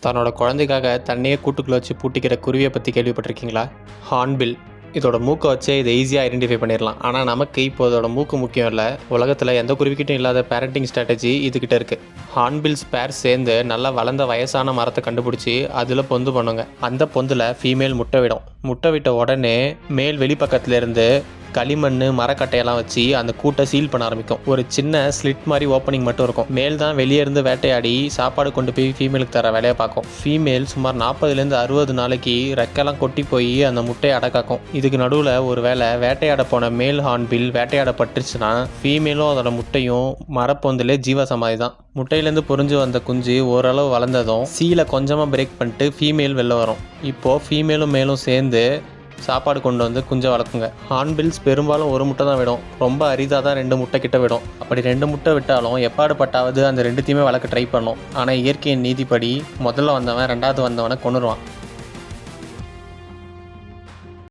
தன்னோட குழந்தைக்காக தன்னையே கூட்டுக்குள்ளே வச்சு பூட்டிக்கிற குருவியை பற்றி கேள்விப்பட்டிருக்கீங்களா? ஹார்ன்பில். இதோட மூக்கை வச்சே இதை ஈஸியாக ஐடென்டிஃபை பண்ணிடலாம். ஆனால் நமக்கு இப்போ இதோட மூக்கு முக்கியம் இல்லை. உலகத்தில் எந்த குருவிக்கிட்டும் இல்லாத பேரண்டிங் ஸ்ட்ராட்டஜி இதுக்கிட்ட இருக்குது. ஹார்ன்பில் ஸ்பேர் சேர்ந்து நல்லா வளர்ந்த வயசான மரத்தை கண்டுபிடிச்சி அதில் பொந்து பண்ணுங்க. அந்த பொந்தில் ஃபீமேல் முட்டை விடும். முட்டை விட்ட உடனே மேல் வெளிப்பக்கத்துலேருந்து களிமண் மரக்கட்டையெல்லாம் வச்சு அந்த கூட்டை சீல் பண்ண ஆரம்பிக்கும். ஒரு சின்ன ஸ்லிட் மாதிரி ஓப்பனிங் மட்டும் இருக்கும். மேல் தான் வெளியே இருந்து வேட்டையாடி சாப்பாடு கொண்டு போய் ஃபீமேலுக்கு தர வேலையை பார்க்கும். ஃபீமேல் சுமார் 40லேருந்து 60 நாளைக்கு ரெக்கெல்லாம் கொட்டி போய் அந்த முட்டையை அடக்காக்கும். இதுக்கு நடுவில் ஒரு வேளை வேட்டையாட போன மேல் ஹார்ன்பில் வேட்டையாடப்பட்டுருச்சுன்னா ஃபீமேலும் அதோட முட்டையும் மரப்பொந்திலே ஜீவசமாதி தான். முட்டையிலேருந்து பொறிஞ்சு வந்த குஞ்சு ஓரளவு வளர்ந்ததும் சீலை கொஞ்சமாக பிரேக் பண்ணிட்டு ஃபீமேல் வெளில வரும். இப்போது ஃபீமேலும் மேலும் சேர்ந்து சாப்பாடு கொண்டு வந்து குஞ்சை வளர்க்குங்க. ஹார்ன்பில்ஸ் பெரும்பாலும் ஒரு முட்டை தான் விடும். ரொம்ப அரிதாக தான் 2 முட்டை கிட்ட விடும். அப்படி 2 முட்டை விட்டாலும் எப்பாடு பட்டாவது அந்த 2த்தையுமே வளர்க்க ட்ரை பண்ணும். ஆனால் இயற்கையின் நீதிப்படி முதல்ல வந்தவன் 2வது வந்தவனை கொன்னுருவான்.